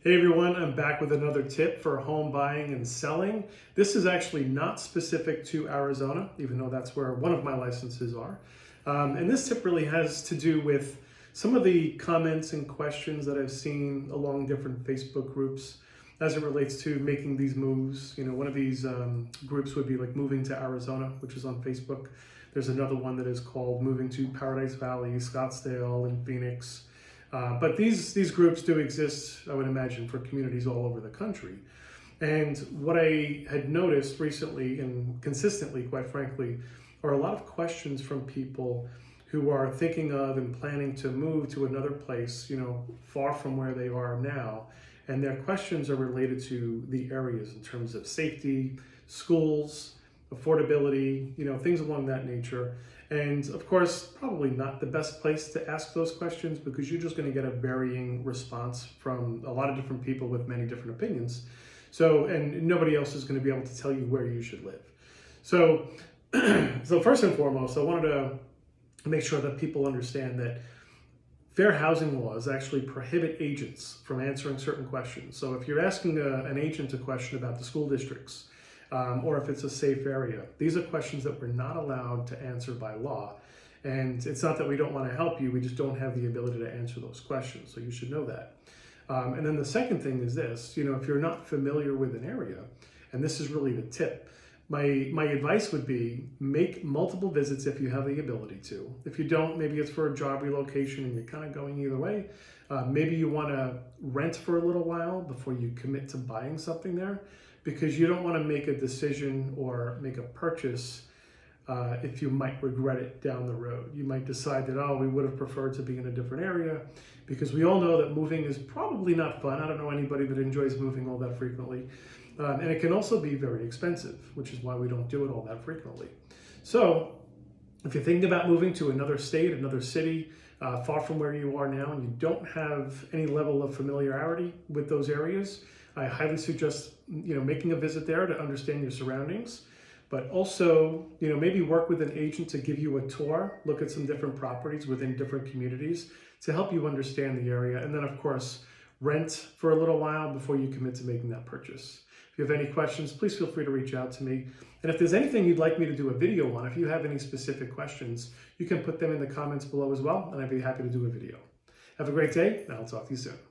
Hey everyone, I'm back with another tip for home buying and selling. This is actually not specific to Arizona, even though that's where one of my licenses are. And this tip really has to do with some of the comments and questions that I've seen along different Facebook groups as it relates to making these moves. You know, one of these groups would be like Moving to Arizona, which is on Facebook. There's another one that is called Moving to Paradise Valley, Scottsdale, and Phoenix. But these groups do exist, I would imagine, for communities all over the country. And what I had noticed recently and consistently, quite frankly, are a lot of questions from people who are thinking of and planning to move to another place, you know, far from where they are now. And their questions are related to the areas in terms of safety, schools, affordability, you know, things along that nature. And of course, probably not the best place to ask those questions because you're just going to get a varying response from a lot of different people with many different opinions. So, and nobody else is going to be able to tell you where you should live. So, so first and foremost, I wanted to make sure that people understand that fair housing laws actually prohibit agents from answering certain questions. So if you're asking an agent a question about the school districts, or if it's a safe area, these are questions that we're not allowed to answer by law. And it's not that we don't want to help you, we just don't have the ability to answer those questions. So you should know that. And then the second thing is this, you know, if you're not familiar with an area, and this is really the tip, my advice would be make multiple visits if you have the ability to. If you don't, maybe it's for a job relocation and you're kind of going either way. Maybe you want to rent for a little while before you commit to buying something there, because you don't want to make a decision or make a purchase if you might regret it down the road. You might decide that, oh, we would have preferred to be in a different area, because we all know that moving is probably not fun. I don't know anybody that enjoys moving all that frequently. And it can also be very expensive, which is why we don't do it all that frequently. So if you're thinking about moving to another state, another city, far from where you are now, and you don't have any level of familiarity with those areas, I highly suggest, you know, making a visit there to understand your surroundings, but also, you know, maybe work with an agent to give you a tour, look at some different properties within different communities to help you understand the area. And then of course, rent for a little while before you commit to making that purchase. If you have any questions, please feel free to reach out to me. And if there's anything you'd like me to do a video on, if you have any specific questions, you can put them in the comments below as well, and I'd be happy to do a video. Have a great day, and I'll talk to you soon.